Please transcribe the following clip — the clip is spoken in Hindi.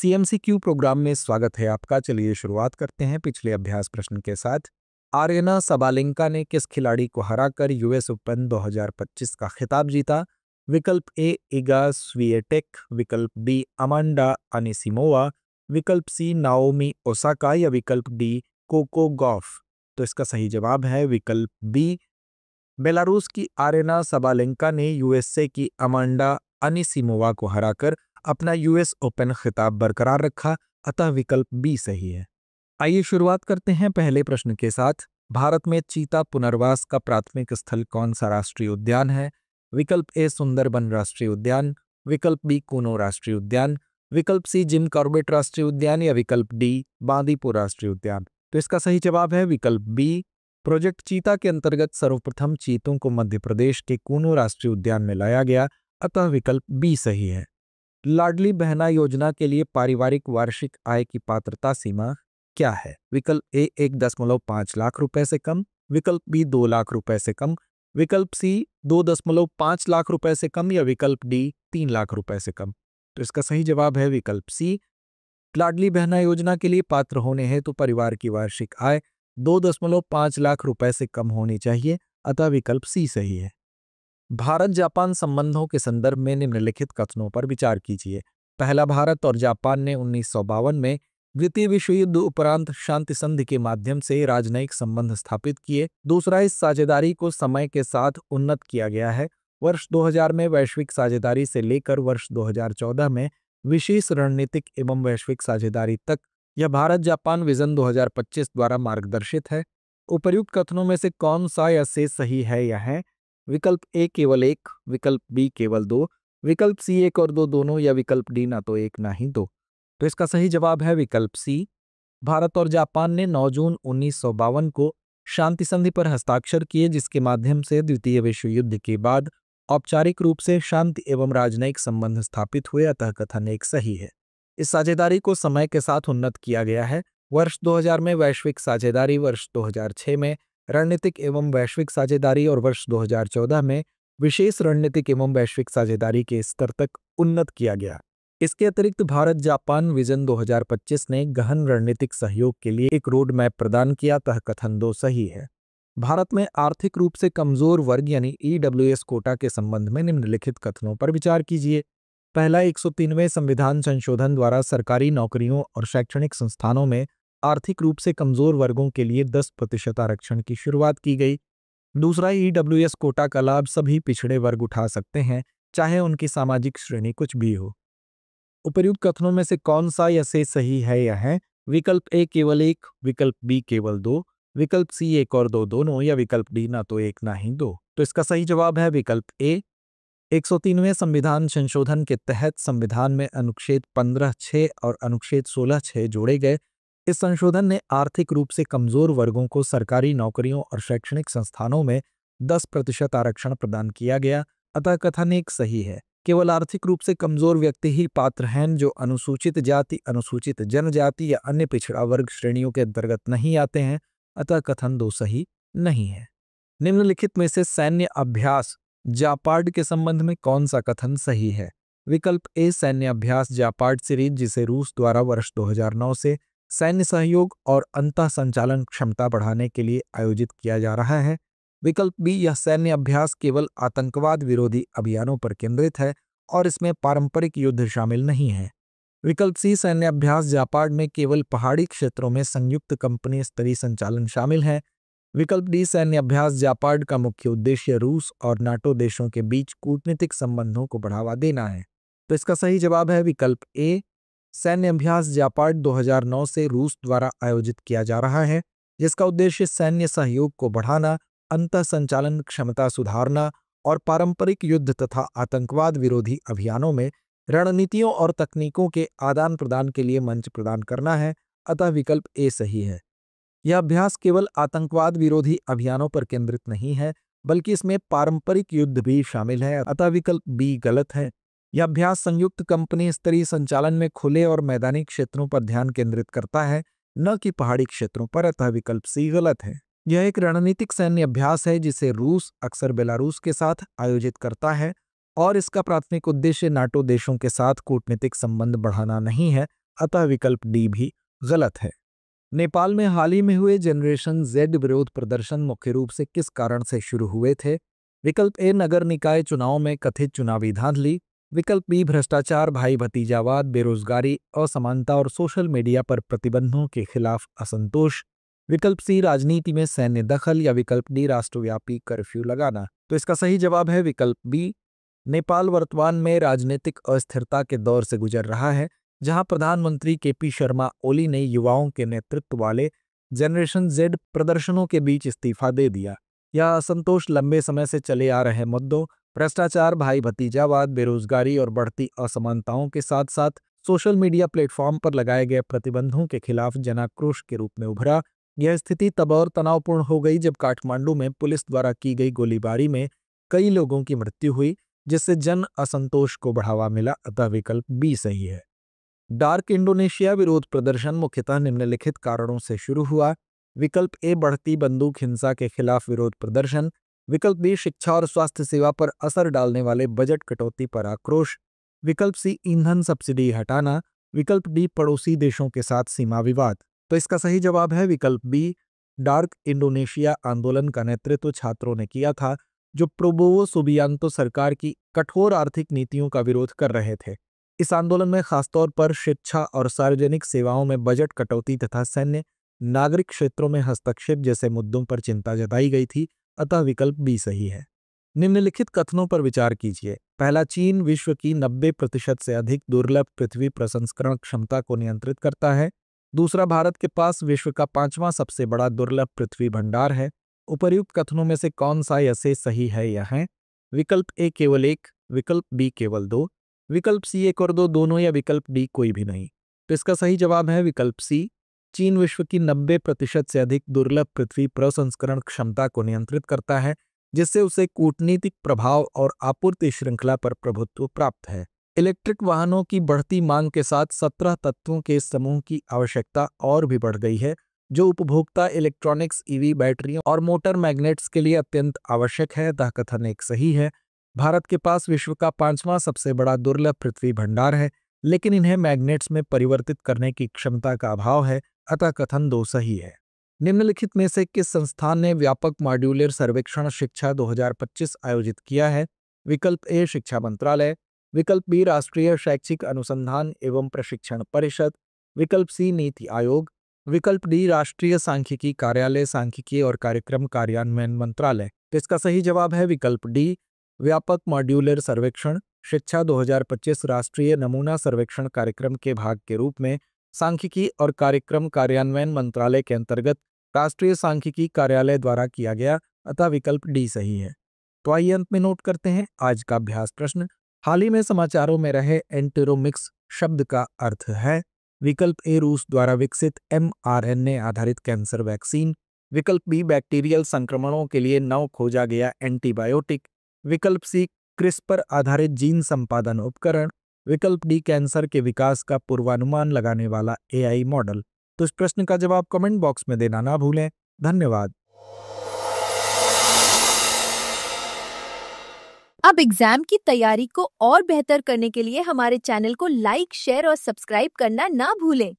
सीएमसीक्यू प्रोग्राम में स्वागत है आपका। चलिए शुरुआत करते हैं पिछले अभ्यास प्रश्न के साथ। आर्यना सबालेंका ने किस खिलाड़ी को हराकर यूएस ओपन 2025 का खिताब जीता? विकल्प ए इगा स्विएटेक, विकल्प बी अमांडा अनिसिमोवा, विकल्प सी नाओमी ओसाका या विकल्प डी कोको गॉफ। तो इसका सही जवाब है विकल्प बी। बेलारूस की आर्यना सबालेंका ने यूएसए की अमांडा अनिसिमोवा को हराकर अपना यूएस ओपन खिताब बरकरार रखा, अतः विकल्प बी सही है। आइए शुरुआत करते हैं पहले प्रश्न के साथ। भारत में चीता पुनर्वास का प्राथमिक स्थल कौन सा राष्ट्रीय उद्यान है? विकल्प ए सुंदरबन राष्ट्रीय उद्यान, विकल्प बी कूनो राष्ट्रीय उद्यान, विकल्प सी जिम कॉर्बेट राष्ट्रीय उद्यान या विकल्प डी बांदीपुर राष्ट्रीय उद्यान। तो इसका सही जवाब है विकल्प बी। प्रोजेक्ट चीता के अंतर्गत सर्वप्रथम चीतों को मध्य प्रदेश के कूनो राष्ट्रीय उद्यान में लाया गया, अतः विकल्प बी सही है। लाडली बहना योजना के लिए पारिवारिक वार्षिक आय की पात्रता सीमा क्या है? विकल्प ए 1.5 लाख रुपए से कम, विकल्प बी 2 लाख रुपए से कम, विकल्प सी 2.5 लाख रुपए से कम या विकल्प डी 3 लाख रुपए से कम। तो इसका सही जवाब है विकल्प सी। लाडली बहना योजना के लिए पात्र होने हेतु परिवार की वार्षिक आय 2.5 लाख रुपए से कम होनी चाहिए, अतः विकल्प सी सही है। भारत जापान संबंधों के संदर्भ में निम्नलिखित कथनों पर विचार कीजिए। पहला, भारत और जापान ने 1952 में द्वितीय विश्व युद्ध उपरांत शांति संधि के माध्यम से राजनयिक संबंध स्थापित किए। दूसरा, इस साझेदारी को समय के साथ उन्नत किया गया है। वर्ष 2000 में वैश्विक साझेदारी से लेकर वर्ष 2014 में विशेष रणनीतिक एवं वैश्विक साझेदारी तक यह भारत जापान विजन 2025 द्वारा मार्गदर्शित है। उपर्युक्त कथनों में से कौन सा या से सही है या है? विकल्प ए केवल 1, विकल्प बी केवल 2, विकल्प सी 1 और 2 दोनों या विकल्प डी ना तो 1 ना ही 2। तो इसका सही जवाब है विकल्प सी। भारत और जापान ने 9 जून 1952 को शांति संधि पर हस्ताक्षर किए, जिसके माध्यम से द्वितीय विश्व युद्ध के बाद औपचारिक रूप से शांति एवं राजनयिक संबंध स्थापित हुए, अतः कथन एक सही है। इस साझेदारी को समय के साथ उन्नत किया गया है। वर्ष 2000 में वैश्विक साझेदारी, वर्ष 2006 में रणनीतिक एवं वैश्विक साझेदारी और वर्ष 2014 में विशेष रणनीतिक एवं वैश्विक साझेदारी के स्तर तक उन्नत किया गया। इसके अतिरिक्त भारत जापान विजन 2025 ने गहन रणनीतिक सहयोग के लिए एक रोड मैप प्रदान किया, तह कथन 2 सही है। भारत में आर्थिक रूप से कमजोर वर्ग यानी ईडब्ल्यूएस कोटा के संबंध में निम्नलिखित कथनों पर विचार कीजिए। पहला, 103वें संविधान संशोधन द्वारा सरकारी नौकरियों और शैक्षणिक संस्थानों में आर्थिक रूप से कमजोर वर्गों के लिए 10% आरक्षण की शुरुआत की गई। दूसरा, ईडब्ल्यूएस कोटा का लाभ सभी पिछड़े वर्ग उठा सकते हैं, चाहे उनकी सामाजिक श्रेणी कुछ भी हो। उपर्युक्त कथनों में से कौन सा या से सही है या है? विकल्प ए केवल 1, विकल्प बी केवल 2, विकल्प सी 1 और 2 दोनों या विकल्प डी ना तो 1 ना ही 2। तो इसका सही जवाब है विकल्प ए। 103वें संविधान संशोधन के तहत संविधान में अनुच्छेद 15(6) और अनुच्छेद 16(6) जोड़े गए। इस संशोधन ने आर्थिक रूप से कमजोर वर्गों को सरकारी नौकरियों और शैक्षणिक संस्थानों में 10% आरक्षण प्रदान किया गया, अतः कथन एक सही है। केवल आर्थिक रूप से कमजोर व्यक्ति ही पात्र हैं जो अनुसूचित जाति, अनुसूचित जनजाति या अन्य पिछड़ा वर्ग श्रेणियों के अंतर्गत नहीं आते हैं, अतः कथन 2 सही नहीं है। निम्नलिखित में से सैन्य अभ्यास जापार्ड के संबंध में कौन सा कथन सही है? विकल्प ए सैन्य अभ्यास जापार्ड सीरीज, जिसे रूस द्वारा वर्ष 2009 से सैन्य सहयोग और अंतः संचालन क्षमता बढ़ाने के लिए आयोजित किया जा रहा है। विकल्प बी, यह सैन्य अभ्यास केवल आतंकवाद विरोधी अभियानों पर केंद्रित है और इसमें पारंपरिक युद्ध शामिल नहीं है। विकल्प सी, सैन्य अभ्यास जापार्ड में केवल पहाड़ी क्षेत्रों में संयुक्त कंपनी स्तरीय संचालन शामिल है। विकल्प डी, सैन्य अभ्यास जापार्ड का मुख्य उद्देश्य रूस और नाटो देशों के बीच कूटनीतिक संबंधों को बढ़ावा देना है। तो इसका सही जवाब है विकल्प ए। सैन्य अभ्यास जापार्ड 2009 से रूस द्वारा आयोजित किया जा रहा है, जिसका उद्देश्य सैन्य सहयोग को बढ़ाना, अंतः संचालन क्षमता सुधारना और पारंपरिक युद्ध तथा आतंकवाद विरोधी अभियानों में रणनीतियों और तकनीकों के आदान प्रदान के लिए मंच प्रदान करना है, अतः विकल्प ए सही है। यह अभ्यास केवल आतंकवाद विरोधी अभियानों पर केंद्रित नहीं है, बल्कि इसमें पारंपरिक युद्ध भी शामिल है, अतः विकल्प बी गलत है। यह अभ्यास संयुक्त कंपनी स्तरीय संचालन में खुले और मैदानी क्षेत्रों पर ध्यान केंद्रित करता है, न कि पहाड़ी क्षेत्रों पर, अतः विकल्प सी गलत है। यह एक रणनीतिक सैन्य अभ्यास है जिसे रूस अक्सर बेलारूस के साथ आयोजित करता है और इसका प्राथमिक उद्देश्य नाटो देशों के साथ कूटनीतिक संबंध बढ़ाना नहीं है, अतः विकल्प डी भी गलत है। नेपाल में हाल ही में हुए जनरेशन जेड विरोध प्रदर्शन मुख्य रूप से किस कारण से शुरू हुए थे? विकल्प ए नगर निकाय चुनाव में कथित चुनावी धांधली, विकल्प बी भ्रष्टाचार, भाई भतीजावाद, बेरोजगारी, असमानता और सोशल मीडिया पर प्रतिबंधों के खिलाफ असंतोष, विकल्प सी राजनीति में सैन्य दखल या विकल्प डी राष्ट्रव्यापी कर्फ्यू लगाना। तो इसका सही जवाब है विकल्प बी। नेपाल वर्तमान में राजनीतिक अस्थिरता के दौर से गुजर रहा है, जहां प्रधानमंत्री केपी शर्मा ओली ने युवाओं के नेतृत्व वाले जनरेशन जेड प्रदर्शनों के बीच इस्तीफा दे दिया। यह असंतोष लंबे समय से चले आ रहे मुद्दों भ्रष्टाचार, भाई भतीजावाद, बेरोजगारी और बढ़ती असमानताओं के साथ साथ सोशल मीडिया प्लेटफॉर्म पर लगाए गए प्रतिबंधों के खिलाफ जनाक्रोश के रूप में उभरा। यह स्थिति तब और तनावपूर्ण हो गई जब काठमांडू में पुलिस द्वारा की गई गोलीबारी में कई लोगों की मृत्यु हुई, जिससे जन असंतोष को बढ़ावा मिला। अतः विकल्प बी सही है। डार्क इंडोनेशिया विरोध प्रदर्शन मुख्यतः निम्नलिखित कारणों से शुरू हुआ। विकल्प ए बढ़ती बंदूक हिंसा के खिलाफ विरोध प्रदर्शन, विकल्प बी शिक्षा और स्वास्थ्य सेवा पर असर डालने वाले बजट कटौती पर आक्रोश, विकल्प सी ईंधन सब्सिडी हटाना, विकल्प डी पड़ोसी देशों के साथ सीमा विवाद। तो इसका सही जवाब है विकल्प बी। डार्क इंडोनेशिया आंदोलन का नेतृत्व छात्रों ने किया था, जो प्रोबोवो सुबियांतो सरकार की कठोर आर्थिक नीतियों का विरोध कर रहे थे। इस आंदोलन में खासतौर पर शिक्षा और सार्वजनिक सेवाओं में बजट कटौती तथा सैन्य नागरिक क्षेत्रों में हस्तक्षेप जैसे मुद्दों पर चिंता जताई गई थी। अतः विकल्प बी सही है। निम्नलिखित कथनों पर विचार कीजिए। पहला, चीन विश्व की 90% से अधिक दुर्लभ पृथ्वी प्रसंस्करण क्षमता को नियंत्रित करता है। दूसरा, भारत के पास विश्व का 5वां सबसे बड़ा दुर्लभ पृथ्वी भंडार है। उपर्युक्त कथनों में से कौन सा ऐसे सही है या है? विकल्प ए केवल 1, विकल्प बी केवल 2, विकल्प सी 1 और 2 दोनों या विकल्प डी कोई भी नहीं। तो इसका सही जवाब है विकल्प सी। चीन विश्व की 90% से अधिक दुर्लभ पृथ्वी प्रसंस्करण क्षमता को नियंत्रित करता है, जिससे उसे कूटनीतिक प्रभाव और आपूर्ति श्रृंखला पर प्रभुत्व प्राप्त है। इलेक्ट्रिक वाहनों की बढ़ती मांग के साथ 17 तत्वों के इस समूह की आवश्यकता और भी बढ़ गई है, जो उपभोक्ता इलेक्ट्रॉनिक्स, ईवी बैटरियों और मोटर मैग्नेट्स के लिए अत्यंत आवश्यक है। अतः कथन एक सही है। भारत के पास विश्व का 5वां सबसे बड़ा दुर्लभ पृथ्वी भंडार है, लेकिन इन्हें मैग्नेट्स में परिवर्तित करने की क्षमता का अभाव है। अतः कथन 2 सही है। निम्नलिखित में से किस संस्थान ने व्यापक मॉड्यूलर सर्वेक्षण शिक्षा 2025 आयोजित किया है? विकल्प ए शिक्षा मंत्रालय, विकल्प बी राष्ट्रीय शैक्षिक अनुसंधान एवं प्रशिक्षण परिषद, विकल्प सी नीति आयोग, विकल्प डी राष्ट्रीय सांख्यिकी कार्यालय, सांख्यिकी और कार्यक्रम कार्यान्वयन मंत्रालय। तो इसका सही जवाब है विकल्प डी। व्यापक मॉड्यूलर सर्वेक्षण शिक्षा 2025 राष्ट्रीय नमूना सर्वेक्षण कार्यक्रम के भाग के रूप में सांख्यिकी और कार्यक्रम कार्यान्वयन मंत्रालय के अंतर्गत राष्ट्रीय सांख्यिकी कार्यालय द्वारा किया गया। अतः विकल्प डी सही है। तो आइए अंत में नोट करते हैं आज का अभ्यास प्रश्न। हाल ही में समाचारों में रहे एंटेरोमिक्स शब्द का अर्थ है? विकल्प ए रूस द्वारा विकसित mRNA आधारित कैंसर वैक्सीन, विकल्प बी बैक्टीरियल संक्रमणों के लिए नव खोजा गया एंटीबायोटिक, विकल्प सी क्रिस्पर आधारित जीन संपादन उपकरण, विकल्प डी कैंसर के विकास का पूर्वानुमान लगाने वाला AI मॉडल। तो इस प्रश्न का जवाब कमेंट बॉक्स में देना ना भूलें। धन्यवाद। अब एग्जाम की तैयारी को और बेहतर करने के लिए हमारे चैनल को लाइक, शेयर और सब्सक्राइब करना ना भूलें।